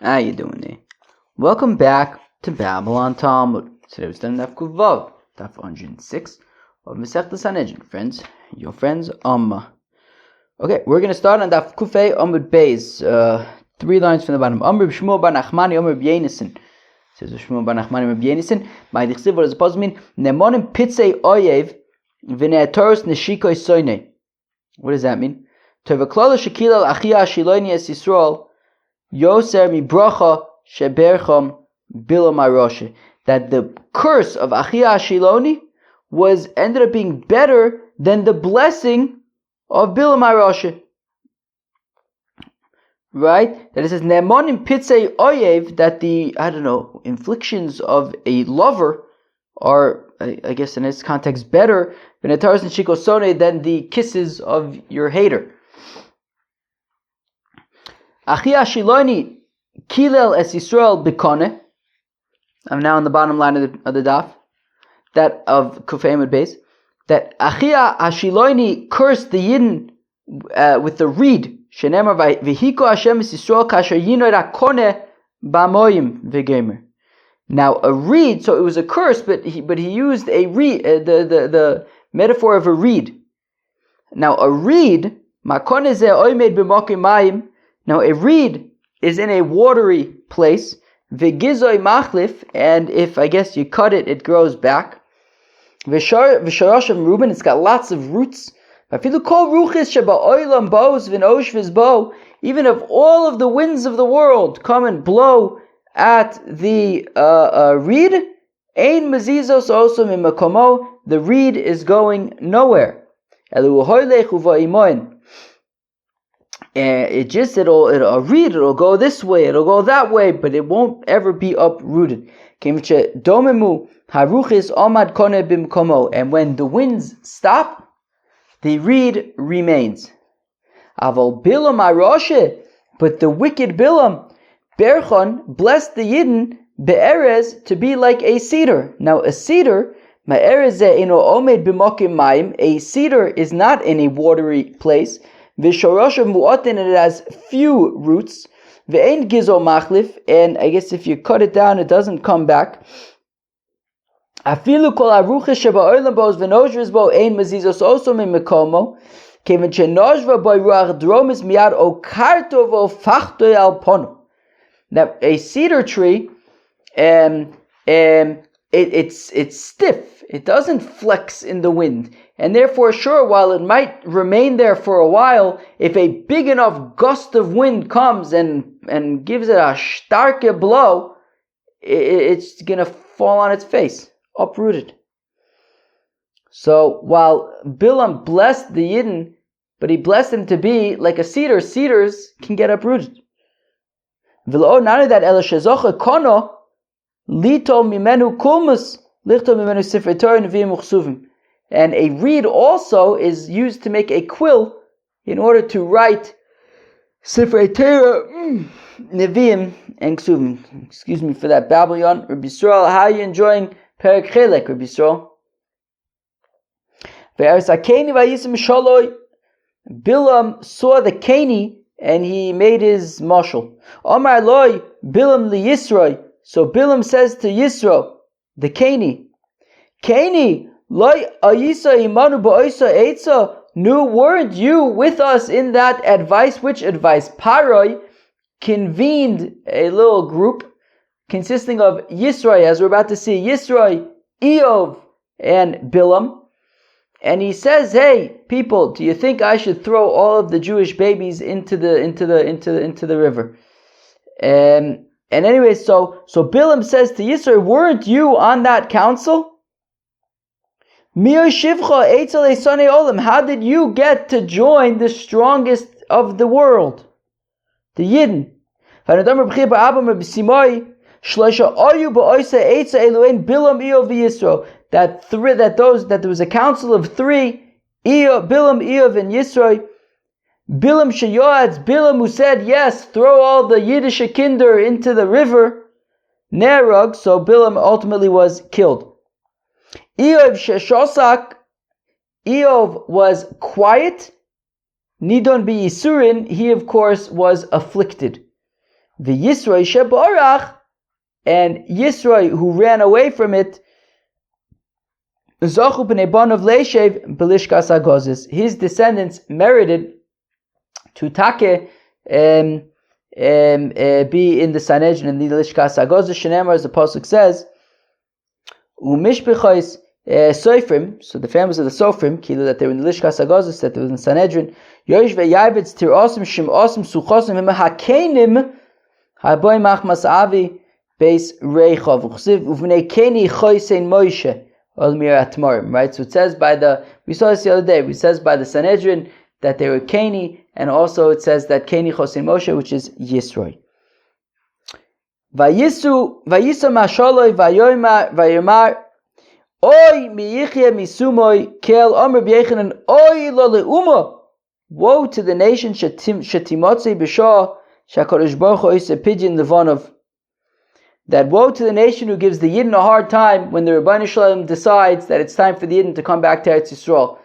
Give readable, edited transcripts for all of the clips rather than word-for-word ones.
How you doing there? Welcome back to Babylon Talmud. Today we're studying Daf Kuf Vav, Daf 106 of Masechta Sanhedrin. Friends, your friends, Amma. Okay, we're going to start on Daf Kufay Amud Beis. 3 lines from the bottom. Amr Shmuel bar Nachmani, Amr B'Yenison. Says Shmuel bar Nachmani, Amr B'Yenison. My Dichsiv, what does it supposed to mean? Nemonim Pitzei Oyev V'ne'atoros Neshikoi Soine. What does that mean? Tevaklala Shekilal Achia Shiloini Es Yisrael Yoser mi bracha shebercham bilam aroshe. That the curse of Achia Shiloni ended up being better than the blessing of bilam aroshe. Right? That it says nemonim pitzei oyev, that the inflictions of a lover are, I guess in this context, better than ataros and shikosone than the kisses of your hater. Achia Shiloni kilel es Yisrael b'koneh. I'm now on the bottom line of the daf, that of Kufay Amud Beis. That Achia Shiloni cursed the Yidden with the reed. Shenemar v'hiko Hashem es Yisrael kasher yinoy rakoneh b'moyim v'gemer. Now a reed, so it was a curse, but he used a reed, the metaphor of a reed. Now a reed, makoneh zeh oymed b'mokim mayim. Now a reed is in a watery place, v'gizoy machlif, and if I guess you cut it, it grows back. V'sharash of Reuben, it's got lots of roots. Even if all of the winds of the world come and blow at the reed, ein mezizos also mimakomo, the reed is going nowhere. It'll go this way, it'll go that way, but it won't ever be uprooted. And when the winds stop, the reed remains. But the wicked Bilam, Berchon, blessed the Yidden, Be'erez, to be like a cedar. Now a cedar, a cedar is not in a watery place. V'shorosha mu'atin, and it has few roots. V'ein gizo machlif, and I guess if you cut it down, it doesn't come back. Afilu kol aruches sheba'olam bos v'nozres bo ein mezizos oso mimekomo, kevin shenozva bo ruach dromis miyad okarto v'ofachto al pono. Now a cedar tree, it's stiff. It doesn't flex in the wind. And therefore, sure, while it might remain there for a while, if a big enough gust of wind comes and gives it a starke blow, it's going to fall on its face, uprooted. So while Bilam blessed the Yidden, but he blessed them to be like a cedar, cedars can get uprooted. Not only that, Elishazocha kono lito mimenu kulmus lichto mimenu sifrei Torah neviim uchsuvim. And a reed also is used to make a quill in order to write Sifrei Torah, Nevi'im, and Ksuvim. Excuse me for that Babylon. Rabbi Yisrael, how are you enjoying Perek Chelek, Rabbi Yisrael? Bilam saw the Kani and he made his mashal. Omar loy Bilam li Yisroi. So Bilam says to Yisro, the Kani, weren't you with us in that advice? Which advice? Paroi convened a little group consisting of Yisroi, as we're about to see, Yisroi, Eov, and Bilam. And he says, "Hey, people, do you think I should throw all of the Jewish babies into the river?" And anyway, so Bilam says to Yisroi, "Weren't you on that council? How did you get to join the strongest of the world, the Yidden?" That there was a council of 3, Bilam, Eov, and Yisroi. Bilam sheyoatz, Bilam who said, yes, throw all the Yiddish kinder into the river, Nerag, so Bilam ultimately was killed. Eov sheshosak, Eov was quiet. Nidon bi Yisurin, he of course was afflicted. the Yisroi sheborach, and Yisroi who ran away from it, Zochu b'nei banav leishev b'lishkas hagozis. His descendants merited to take be in the Sanhedrin, in the Lishkas Hagozis. Shenemar, as the pasuk says, umishbechos Sofrim, so the families of the Sofrim, kilo that they were in the Lishkas Hagozis, that they were in the Sanhedrin. Yoish ve'yavitz tir osim shim osim suchosim him hakenim haboy machmas avi beis reichav uchsiv uvnei keni choysein Moshe olmir atmarim. Right, so it says we saw this the other day. It says by the Sanhedrin that they were Keni, and also it says that Keni chosin Moshe, which is Yisroi. Vayisu mashaloi vayomar oy miyichye misumoi kel omer b'yechanan oy lo leuma. Woe to the nation shetimotzi b'shah shakadosh baruch hu is a pigeon levanov. That woe to the nation who gives the Yidden a hard time when the Rebbeinu Shalom decides that it's time for the Yidden to come back to Eretz Yisrael,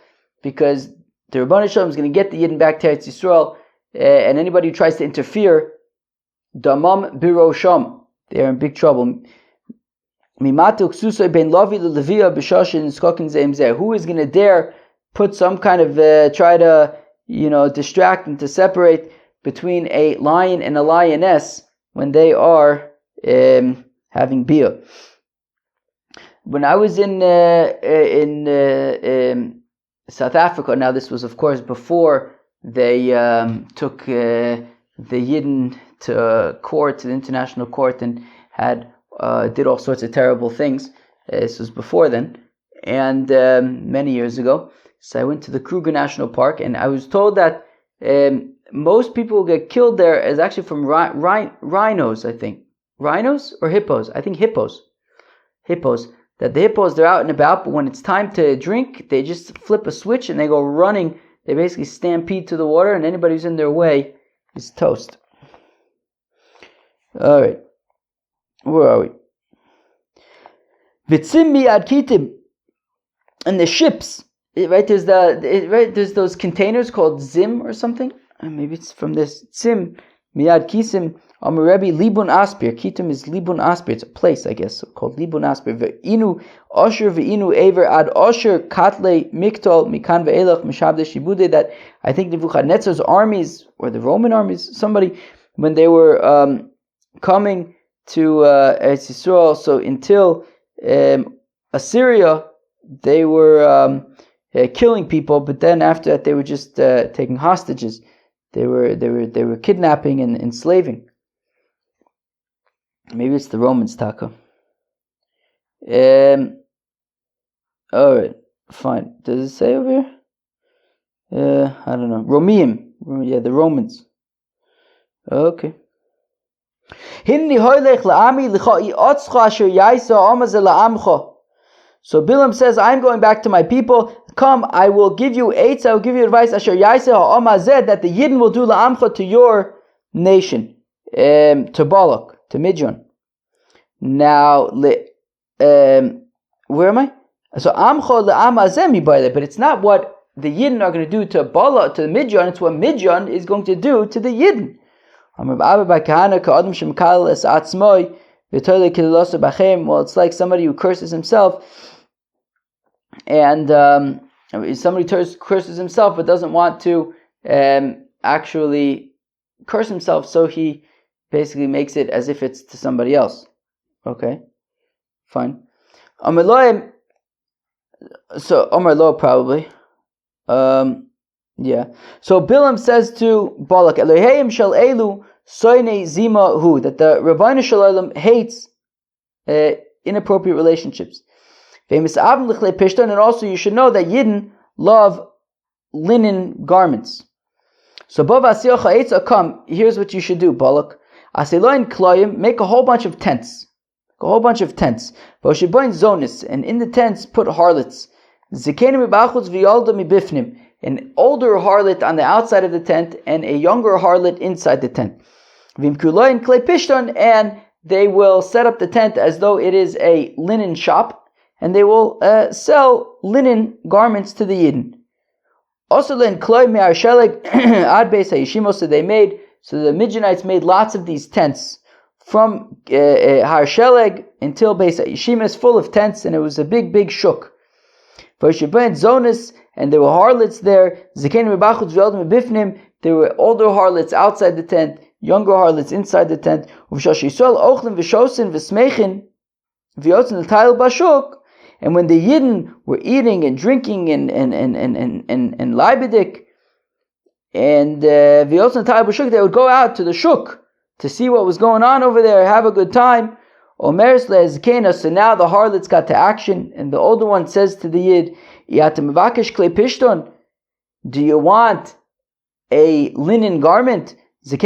because the Rebbeinu Shalom is going to get the Yidden back to Eretz Yisrael, and anybody who tries to interfere, damam birosham, they are in big trouble. Who is going to dare put some kind of try to distract and to separate between a lion and a lioness when they are having beer? When I was in South Africa, now this was of course before they took the Yidden to court, to the international court, and had did all sorts of terrible things. This was before then, and many years ago. So I went to the Kruger National Park, and I was told that most people who get killed there is actually from rhinos, I think. Rhinos or hippos? I think hippos. Hippos. That the hippos, they're out and about, but when it's time to drink, they just flip a switch and they go running. They basically stampede to the water, and anybody who's in their way is toast. Alright. Where are we? Vitzim mi'ad kitim. And the ships, right? There's those containers called zim or something. Maybe it's from this. Tzim mi'ad kisim. Rebbe Libun Aspir. Kitum is Libun Aspir. It's a place, I guess, called Libun Aspir. Ve'inu Osher ve'inu Aver ad Osher Katle Miktol Mikan ve'elach Mishabde Shibude. That I think Nebuchadnezzar's armies, or the Roman armies, somebody, when they were coming to Eretz Yisrael, so until Assyria, they were killing people, but then after that they were just taking hostages. They were kidnapping and enslaving. Maybe it's the Romans, Taka. Alright, fine. Does it say over here? I don't know. Romeim. Yeah, the Romans. Okay. So Bilam says, I'm going back to my people. Come, I will give you eights, I will give you advice, that the Yidden will do la'amcha to your nation, to Balak, to Midian. Now, where am I? So amcha la'am azemi by that, but it's not what the Yidden are going to do to Balak, to Midian, it's what Midian is going to do to the Yidden. Well, it's like somebody who curses himself, and somebody curses himself but doesn't want to actually curse himself, so he basically makes it as if it's to somebody else. Okay, fine. So Omar Lo probably. Yeah. So Bilam says to Balak, Elohim shel elu soine zima hu, that the Rebbeinu Shalom hates inappropriate relationships. Famous Abim lichlei pishton, and also you should know that Yidden love linen garments. So Bava Asiyacha Eitza, come, here's what you should do, Balak. Asiloin kloyim, make a whole bunch of tents. Voshiboin zonis, and in the tents put harlots. Zikenim mibachutz v'yolda mibifnim, an older harlot on the outside of the tent and a younger harlot inside the tent. Vimkuloin klei pishton, and they will set up the tent as though it is a linen shop, and they will sell linen garments to the Yidden. Also, len kloi me'ar sheleg ad beis hayishimos, so they made So the Midianites made lots of these tents from Har Sheleg until Beis Yishimis, full of tents, and it was a big, big shuk. Zonis, and there were harlots there. There were older harlots outside the tent, younger harlots inside the tent. And when the Yidden were eating and drinking and leibedik, and they would go out to the shuk to see what was going on over there, have a good time. So now the harlots got to action, and the older one says to the Yid, do you want a linen garment? Now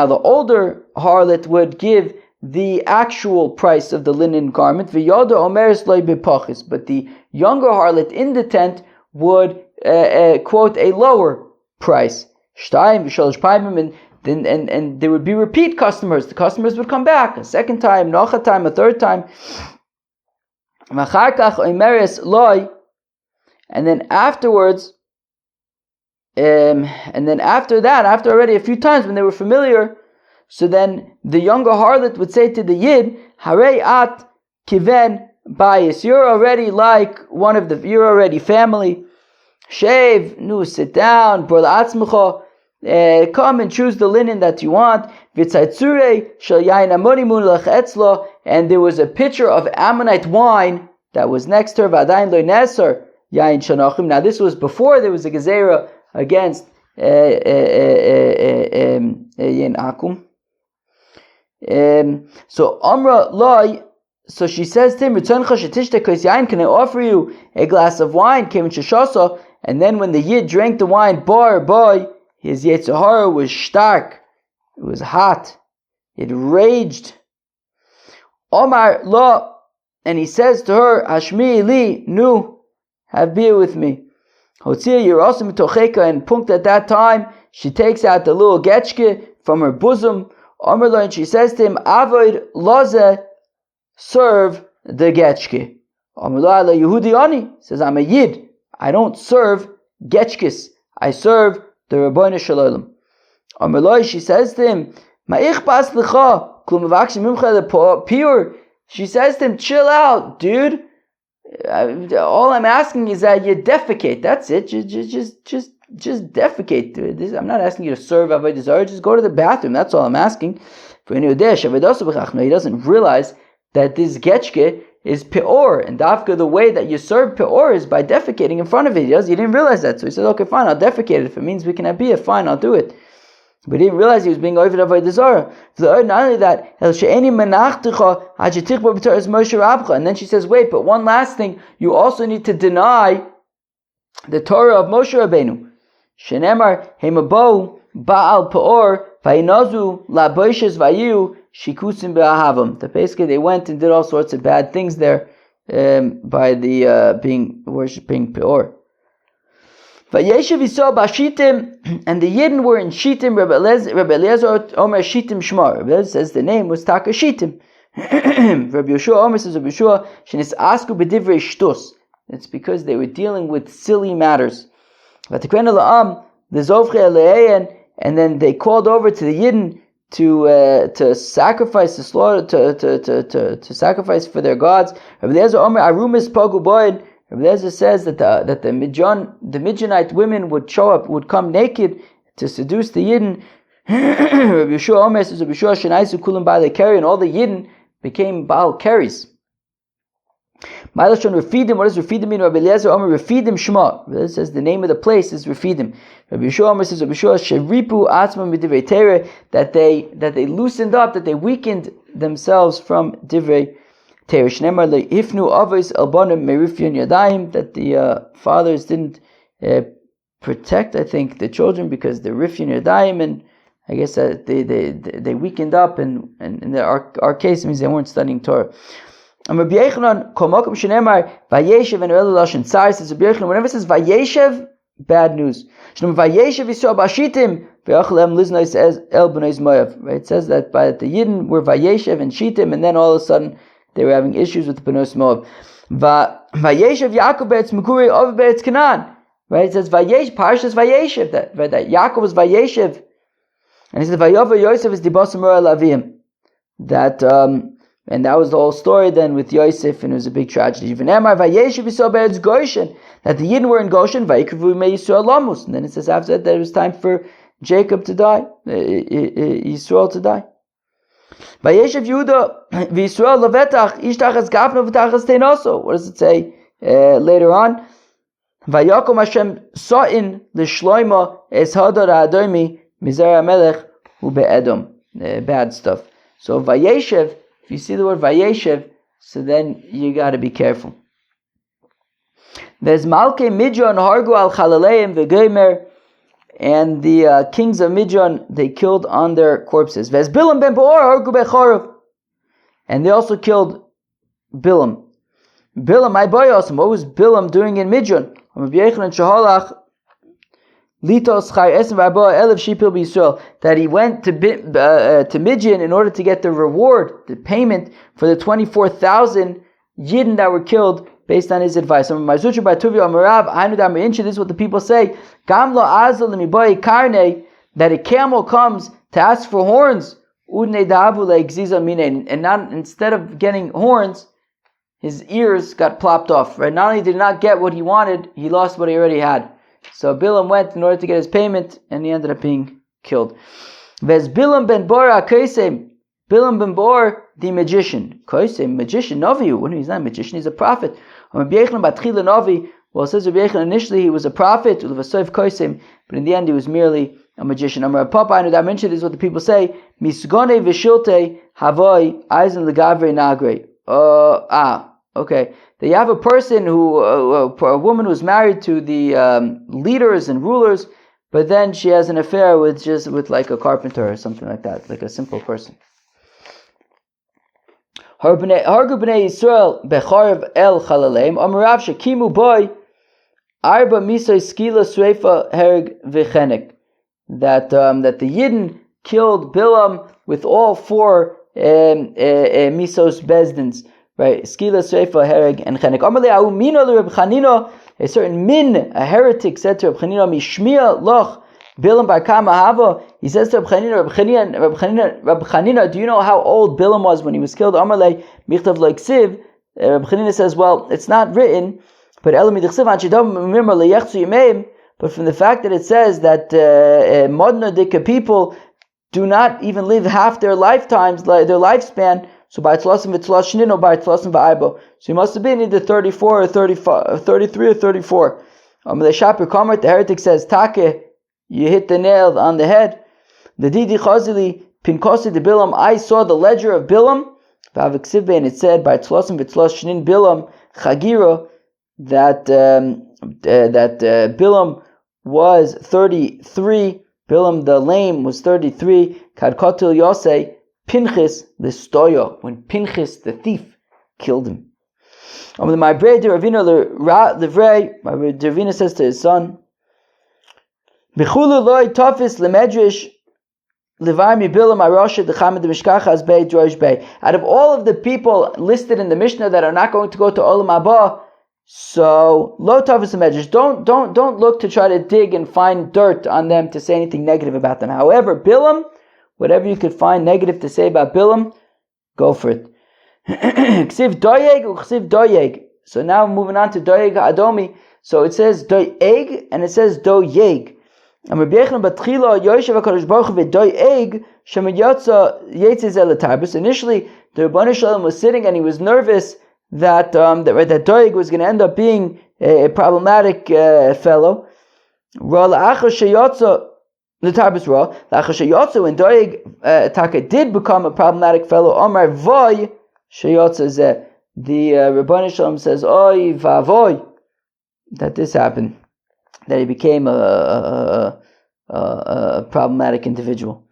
the older harlot would give the actual price of the linen garment, but the younger harlot in the tent would quote a lower price. And there would be repeat customers. The customers would come back a second time, noch a time, a third time. And then afterwards, after already a few times when they were familiar, so then the younger harlot would say to the Yid, Harei at kiven bayis, you're already like you're already family. Shave, sit down, come and choose the linen that you want. And there was a pitcher of Ammonite wine that was next to her. Now this was before there was a gezerah against Yin Akum. So Amra Loi, so she says to him, can I offer you a glass of wine? And then when the Yid drank the wine, boy, his Yetzer Hara was stark. It was hot. It raged. Omar Lo, and he says to her, Hashmi Li, nu, have beer with me. Hotzia Yerosim Tocheka, and punkt at that time, she takes out the little getchke from her bosom. Omar Lo, and she says to him, Avoid Loze, serve the getchke. Omar Lo ala Yehudi Ani, says, I'm a Yid. I don't serve getchkes. I serve the Rabbeinu Shalom. Amar Lo, she says to him, Ma'ich bas l'cha, klum mevakshim mimcha, the pure. She says to him, chill out, dude. All I'm asking is that you defecate. That's it. Just defecate. I'm not asking you to serve avodah zarah. Just go to the bathroom. That's all I'm asking. He doesn't realize that this getchke is peor, and dafka, the way that you serve peor is by defecating in front of it. He didn't realize that, so he said, okay, fine, I'll defecate it. If it means we can have beer, fine, I'll do it. But he didn't realize he was being over avodah zarah. Not only that, and then she says, wait, but one last thing, you also need to deny the Torah of Moshe Rabbeinu. Shenemar hemabo ba'al peor vayinazu laboishes vayu shikusim be'ahavam. That basically they went and did all sorts of bad things there by the worshipping peor. Vayeshev Yisrael b'Shittim, and the Yidden were in Shittim. Rabbi Eliezer Omer Shittim Shmar. Rabbi Eliezer says the name was Taka Shittim. Rabbi Yeshua Omer says Rabbi Yeshua shenis asku b'divrei shtus. It's because they were dealing with silly matters. V'tikrenu la'am the zovchei alein, and then they called over to the Yidden to sacrifice, to slaughter, to sacrifice for their gods. Rabbi Eliezer Omer arumis pogu boyin. Rabbi Eliezer says that the Midianite women would show up, would come naked to seduce the Yidden. Rabbi Yeshua Omer says Rabbi Yeshua shenaisu kulam ba'alei keri, and all the Yidden became Baal Keris. Ma'ilashon Refidim. What does Refidim mean? Rabbi Eliezer Omer Refidim Shema. Rabbi Eliezer says the name of the place is Refidim. Rabbi Yeshua Omer says Rabbi Yeshua sheripu atzmam b'divrei Torah, that they loosened up, that they weakened themselves from divrei Torah. Shneimar le'ifnu avos elbanim merifyon yadayim, that the fathers didn't protect, I think, the children because they're rifyon yadayim, and I guess that they weakened up, and in our case it means they weren't studying Torah. Rabbi Yechanan, komokum shenemar vayeshev and elu lashon tzar, says Rabbi Yechanan, whenever it says vayeshev, bad news. Shneimar vayeshev Yisrael b'Shittim v'yachalem liznos el b'nei Moav. Right? It says that by the Yidden were vayeshev and Shittim, and then all of a sudden they were having issues with the b'nei Moav. Vayeshev Yaakov be'etz Mekuri over be'etz Canaan. Right? It says Vayesh, Parshas Vayeshev, that Yaakov was Vayeshev. And he says Vayova Yosef is Dibasim Ra Lavim. That and that was the whole story then with Yosef, and it was a big tragedy. Even Emar Vayeshev Yisrael Be'eretz Goshen, that the Yidden were in Goshen, Vayikrivu Me Yisrael Lamus. And then it says after that it was time for Jacob to die, Yisrael to die. Vayeshev Yehuda V'Yisrael Levetach Ishtachas Gafno V'Tachas Teinoso. What does it say later on? Vayakom Hashem Sa'in L'Shloima Es Hadar Adomi Mizer HaMelech Hu Be'edom. Bad stuff. So Vayeshev, if you see the word Vayeshev, so then you got to be careful. There's Malkei Midyon Hargu Al Chalaleim V'Gomer, and the kings of Midyon, they killed on their corpses. There's Bilam Ben Beor Hargu Bechorav, and they also killed Bilam. Bilam, my boy, awesome. What was Bilam doing in Midyon? That he went to Midian in order to get the reward, the payment for the 24,000 Yidden that were killed based on his advice. This is what the people say. That a camel comes to ask for horns, and not, instead of getting horns, his ears got plopped off. Right? Not only did he not get what he wanted, he lost what he already had. So Bilam went in order to get his payment, and he ended up being killed. Vez Bilam ben Bor HaKoisem, Bilam ben Bor, the magician. Koisem, magician, Novi. Well, he's not a magician, he's a prophet. Well, it says Rabbi Yechon initially he was a prophet, but in the end he was merely a magician. I mentioned this is what the people say. Misgone v'shilte havoi eisen legavre nagre. Okay. You have a person a woman who's married to the leaders and rulers, but then she has an affair with like a carpenter or something like that, like a simple person. Hargu b'nei Yisrael becharav el chalaleim amarav shekimu boy arba misay skila sreifa hereg v'chenek. That the Yidden killed Bilam with all four misos bezdins. Right, skila, seifa, hereg, and chenek. Amalei ahu mino le Reb Chanina, a certain min, a heretic, said to Reb Chanina, mishmiya loch Bilam bar kama hava. He says to Reb Chanina, do you know how old Bilam was when he was killed? Amalei michtav lo ksiv. Reb Chanina says, well, it's not written, but elam midichsiv an shedav mimra leyechzu yimeim. But from the fact that it says that modna dika people do not even live half their lifetimes, their lifespan. So by Tlosim v'Tlos Shnin or by Tlosim v'Arbo. So he must have been either 34 or 35, 33 or 34. The Shaper Kamart, the heretic says, Take, you hit the nail on the head. The Didi Chazili, Pinkosi de Bilam, I saw the ledger of Bilam. And it said by Tlosim v'Tlos Shnin Bilam Chagira that Bilam was 33. Bilam the lame was 33. Kadkotil Yosei. Pinchas the stoya, when Pinchas the thief killed him. My Ravina says to his son, out of all of the people listed in the Mishnah that are not going to go to Olam Haba, so lo tafis lemedrash, don't look to try to dig and find dirt on them to say anything negative about them. However, Bilam, whatever you could find negative to say about Bilam, go for it. Ksiv doyeg uksiv doyeg. So now moving on to doyeg adomi. So it says doyeg and it says doyeg. And Rabbi Yechon batchila yoshev hakadosh baruch hu v'doyeg shemiyotza yetzis elatarbus. Initially, the Rebbeinu Shalom was sitting and he was nervous that doyeg was going to end up being a problematic fellow. The Tarbis Ra, Lachashayotza, when Doeg Taka did become a problematic fellow, Omar Voy Shayotza Zeh. The Rebbeinu Shalom says, Oy Vavoy, that this happened, that he became a problematic individual.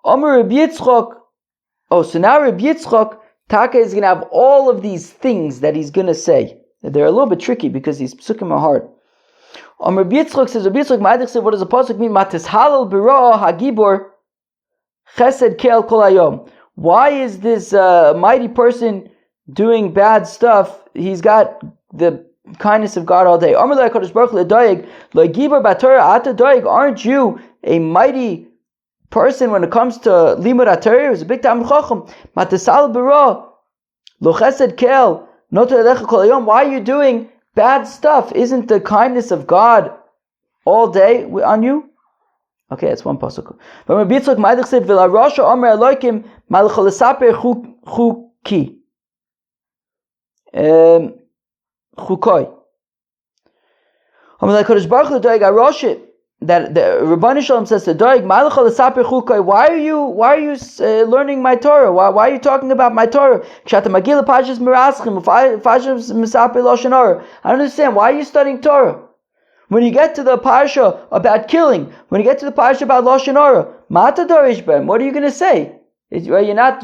Omar Reb Yitzchok. So now Reb Yitzchok, Taka is going to have all of these things that he's going to say. They're a little bit tricky because these psukim are hard. Rabbi Yitzchok says, Rabbi Yitzchok Ma'adich said, what does the pasuk mean? Matis halal b'ra hagibor chesed ke'al kol hayom. Why is this mighty person doing bad stuff? He's got the kindness of God all day. Aren't you a mighty person when it comes to limud HaTorah? He was a big Talmid Chacham. Matasal bara lo chesed kel not lecha kol hayom. Why are you doing bad stuff? Isn't the kindness of God all day on you? Okay, that's one pasuk. But Rabbi Yitzchak Ma'adich said, "V'la Rasha Omer Elokim Malchol Lesaper Chuki Chukoi." Omer Kodesh Baruch Hu Doeg Aroshet. That the Rabbanu Shalom says to Doeg, "Malchol Lesaper Chukai." Why are you learning my Torah? Why are you talking about my Torah? Kshata Magila Pashas Miraschim Pashas Misaper Lashon Hara. I don't understand. Why are you studying Torah? When you get to the parsha about killing, when you get to the parsha about Lashon Hara, Mata Dorish Ben, what are you going to say? Right, you're not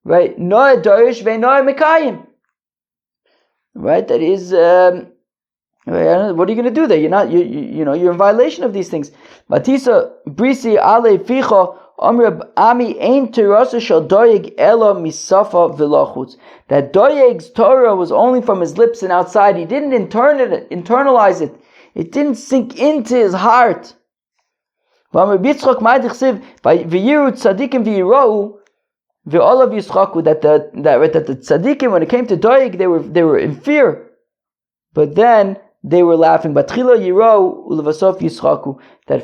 right. Noah Dorish Ve Noah Mekayim. Right, that is. What are you going to do there? You're not. You're in violation of these things. Matisa Brisi Ale Ficha. Ami ain terasa shel doeg elo misafa v'lachutz. That doeg's Torah was only from his lips and outside. He didn't internalize it. It didn't sink into his heart. That the tzaddikim, when it came to doeg, they were in fear, but then they were laughing. That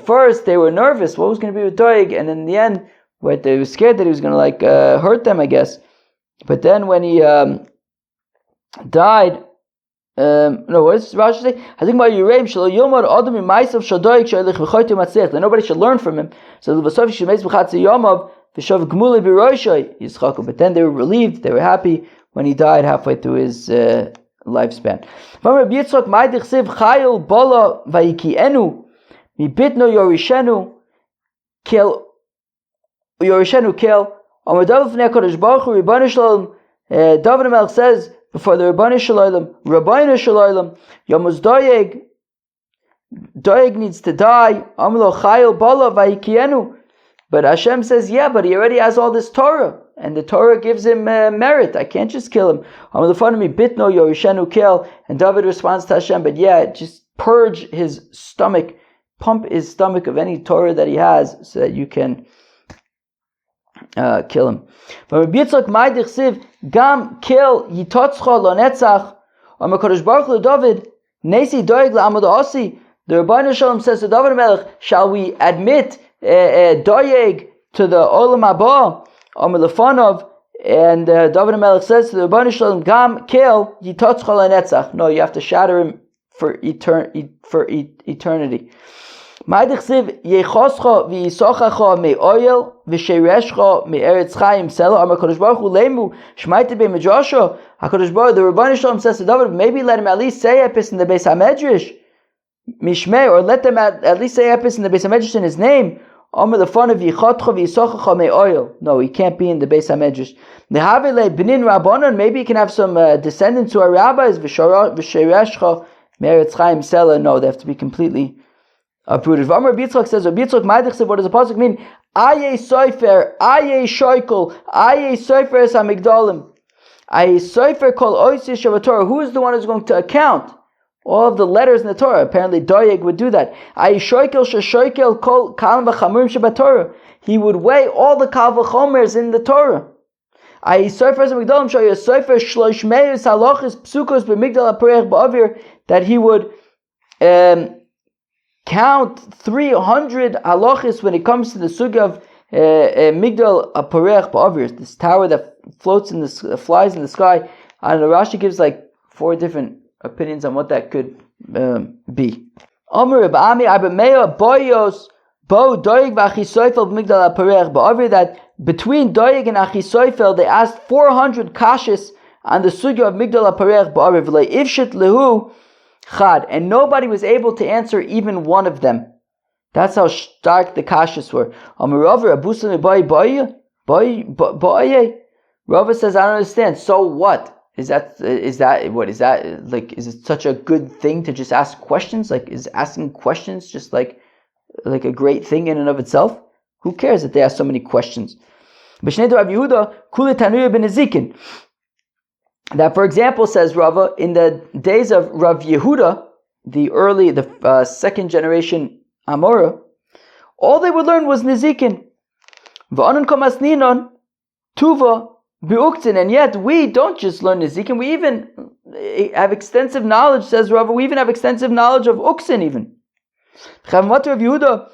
first they were nervous. What was going to be with Doeg? And in the end, they were scared that he was going to hurt them, I guess. But then when he died, what does Rashi say? I think about Yirem Shelo Yomar Adam Ma'asav Shel Doeg She'elich V'choytim Matzliach. That nobody should learn from him. So L'vasof Shemeis B'chatzi Yomav V'shav Gmulei B'Roshai Yischaku. But then they were relieved. They were happy when he died halfway through his lifespan. From Rabbi Yitzchak Ma'adich Siv Chayil Bola Vayikienu Mibitno Yorishenu Kel Yorishenu Kel Amadav Fnei Kodesh Baruch Hu Ribbonu Shalom. David HaMelech says before the Ribbonu Shalom, Yomuz Doeg needs to die. Amlo Chayil Bola Vayikienu. But Hashem says, yeah, but he already has all this Torah. And the Torah gives him merit. I can't just kill him. And David responds to Hashem, but yeah, just purge his stomach, pump his stomach of any Torah that he has, so that you can kill him. But Rabbi Yitzchak Ma'adich Siv Gam Kill Yitotzcha Lo Netzach Amar Kodesh Baruch Hu David Nesi Doeg LaAmud Asi. The Ribbonu Shalom says to David HaMelech, shall we admit Doeg to the Olam Haba? Amar Lefanov, and David HaMelech says to the Ribbonu Shalom, Gam Kel Yitotzcha LaNetzach. No, you have to shatter him for eternity. Ma'adich Siv Yechoscha v'Yisochacha me'oyel v'Sheireshcha me'eretz Chaim Sela. Amar Kodesh Baruch Hu Leimu Shmaite be'Midrasha. HaKadosh Baruch, the Ribbonu Shalom says to David, maybe let him at least say epis in the Beis HaMedrash Mishmei, or let them at least say epis in the Beis HaMedrash in his name. Omer the fun of Yichotcha v'Yisochacha me'oil. No, he can't be in the Beis HaMedrash. Nehavile b'nin rabbanon. Maybe he can have some descendants who are rabbis. V'Sheireshcha me'eretz Chaim Sela. No, they have to be completely uprooted. Omer Rabbi Yitzchak says, Rabbi Yitzchak Ma'adich said, what does the pasuk mean? Aye soifer, aye shoikel, aye soifer es hamigdalim, aye soifer kol oisish Torah. Who is the one who's going to account all of the letters in the Torah? Apparently Doeg would do that. Aye shoikel sheshoikel kol kalim v'chamurim shebatorah. He would weigh all the kal v'chomers in the Torah. Aye soifer es hamigdalim shoy soifer shlosh meis halachis psukos b'migdal haperech ba'avir, that he would count 300 halachis when it comes to the sugya of Migdal Aparech Ba'avir, this tower that floats in the flies in the sky. And Rashi gives like 4 different opinions on what that could be. Amr Ba'ami Abameya Boyos Bo Doeg v'Achisoifel Migdal Aparech Ba'avir, that between Doeg and Achisoifel they asked 400 kashis on the sugya of Migdal Aparech Ba'avir v'lei ifshit lehu Chad, and nobody was able to answer even one of them. That's how stark the kashas were. Rava says, I don't understand. So what? Is that like, is it such a good thing to just ask questions? Like, is asking questions just like a great thing in and of itself? Who cares that they ask so many questions? that, for example, says Rava, in the days of Rav Yehuda, the second generation Amora, all they would learn was Nizikin. V'anan komas ninon, tuva, bi'uktin. And yet, we don't just learn Nizikin, we even have extensive knowledge, says Rava, we even have extensive knowledge of Uksin even. What Rav Yehuda?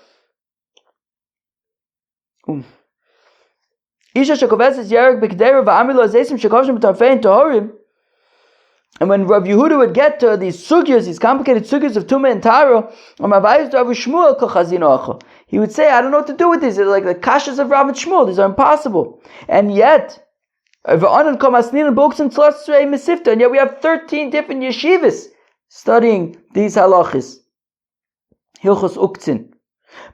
Isha shekoveses yerek b'kdeira v'amilo azesim shekovshim b'tarfein tohorim. And when Rav Yehuda would get to these sugyas, these complicated sugyas of Tumah and Taro, he would say, I don't know what to do with these. They're like the kashas of Rav and Shmuel. These are impossible. And yet, and yet we have 13 different yeshivas studying these halachis. Hilchos Uktzin.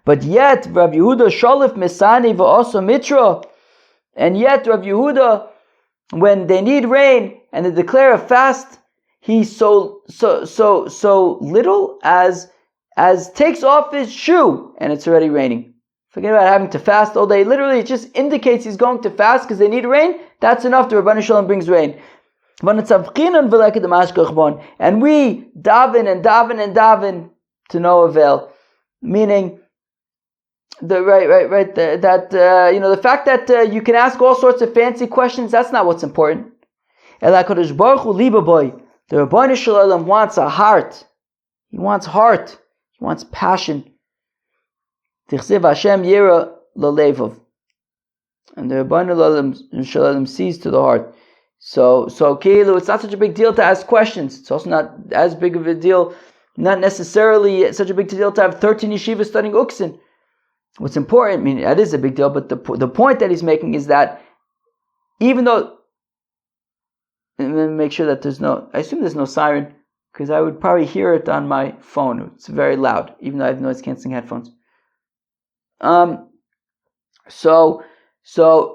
But yet, Rav Yehuda Sholif Mesani v'oso Mitra. And yet, Rav Yehuda, when they need rain and they declare a fast, he so little as takes off his shoe and it's already raining. Forget about having to fast all day. Literally, it just indicates he's going to fast because they need rain. That's enough. The Rabban Shalom brings rain. And we daven and daven and daven to no avail. Meaning, the fact that you can ask all sorts of fancy questions, that's not what's important. The Rabban Shalom wants a heart. He wants heart. He wants passion. Tichsev Hashem Yira Lalevav. And the Rabban Shalom sees to the heart. So Keilu, it's not such a big deal to ask questions. It's also not as big of a deal, not necessarily such a big deal to have 13 yeshivas studying Uksin. What's important, I mean, that is a big deal, but the point that he's making is that even though, and then make sure that I assume there's no siren, because I would probably hear it on my phone. It's very loud, even though I have noise cancelling headphones. But Rav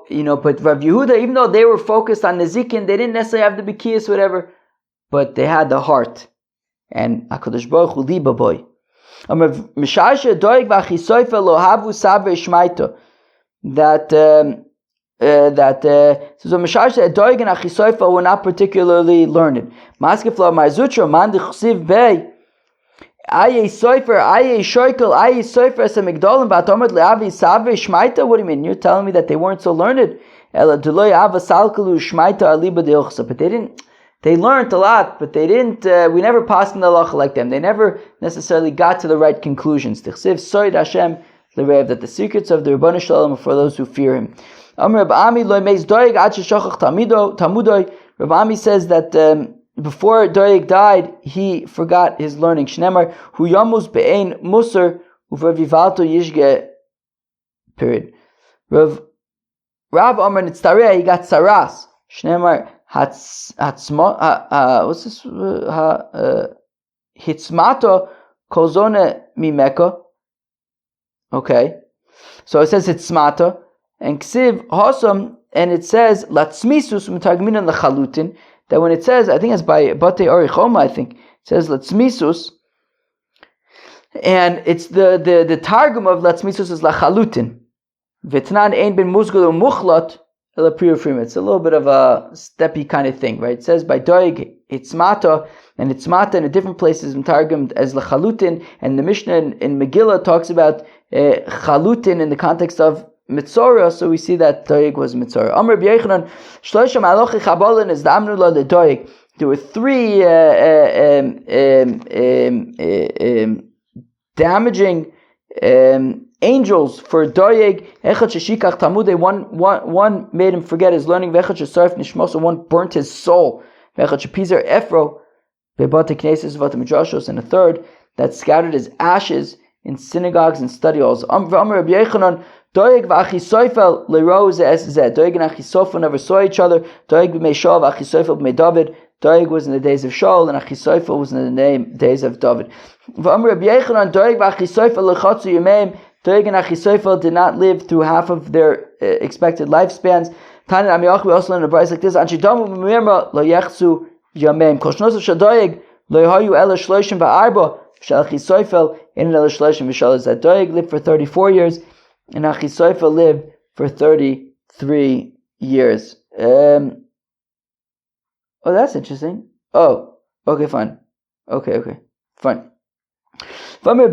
Yehuda, even though they were focused on Nezikin, they didn't necessarily have the Bikiyas, whatever, but they had the heart. And HaKadosh Baruch Hu liba boy. That so Mishash said Doig and Achisoifa were not particularly learned. Maskefla Marzutra man dichsiv bey Aye Soifer Aye Shoikel Aye Soifer as a Migdolim Batomer Leavi Save Shmaita. What do you mean? You're telling me that they weren't so learned? Ela Duloy Ava Salkalu Shmaita Aliba Deochsa. But they learned a lot, but they didn't, we never passed in the halacha like them. They never necessarily got to the right conclusions. Tichsiv Soid Hashem L'Rev, that the secrets of the Rebbeinu Shalom are for those who fear him. Amr Reb Ami Lo Meiz Doeg Ad Sheshachach Talmudoi. Reb Ami says that before Doeg died, he forgot his learning. Shnemar Hu Yamus Be'ein Musar Uvavivalto Yishge. Period. Rav Amr Nitztareh, he got Saras. Shnemar what's this? Hitzmato Kozone Mimeka. Okay. So it says Hitzmato. And Ksiv Hosam, and it says Latzmisus Mutagminan Lachalutin. That when it says, I think it's by Bate Orichoma, I think, it says Latzmisus. And it's the Targum of Latzmisus is Lachalutin. Vitnan Ein Ben Musgul Muchlat. It's a little bit of a steppy kind of thing, right? It says by Doig, it's Mata, and it's Mata in different places in Targum as Lachalutin, and the Mishnah in Megillah talks about Chalutin in the context of Mitzorah, so we see that Doig was Mitzorah. Amr B'Yechanan, Shlosham Alochi Chabolin is Damnu La Le Doig. There were three damaging angels for Doeg. Echad sheshikach tamude, one made him forget his learning. Vechad shesarf nishmoso, one burnt his soul. Vechad shepizer efro bebate knesses vata midrashos, and a third that scattered his ashes in synagogues and study halls. Amr Rabbi Yechanan, Doeg v'Achisoifel leroz zeh. Doeg and Achisoifel never saw each other. Doeg b'mei Shaul, Achisoifel b'mei David. Doeg was in the days of Shaul, and Achisoifel was in the days of David. V'Amr Rabbi Yechanan, Doeg v'Achisoifel lechatzu yemeim. Doeg and Achisoifel did not live through half of their expected lifespans. Tani Amiyach, we also learn a price like this. Anshidamu b'mirma lo yechzu yameim. Koshnosav shadoeg lo yahayu ela shloishim ba'arba. Shal Achisoifel in ela shloishim v'shal is that Doeg lived for 34 years, and Achisoifel lived for 33 years. Oh, that's interesting. Oh, okay, fine. Okay, fine. David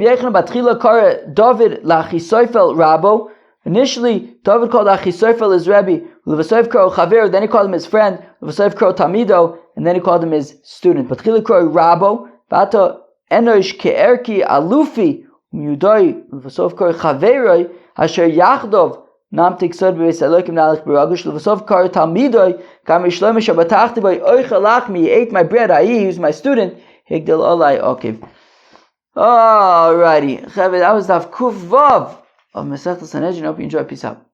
Rabo. Initially, David called Achisophel his Rebbe, then he called him his friend, Tamido, and then he called him his student. But Rabo, Bata Enosh Ke'erki Alufi, Mudoi, Chaveroi, Asher Yachdov, Namtik Sod Beis Elokim Nalech Beragush, Levasov Kar Talmidoi, Kam Yishloim Shabbatachti Boy Oicha Lachmi, he ate my bread, he was my student, Higdil Olai Okiv. Alrighty, that was Daf Kuf Vav of Masechtas Sanhedrin. Hope you enjoy. Peace out.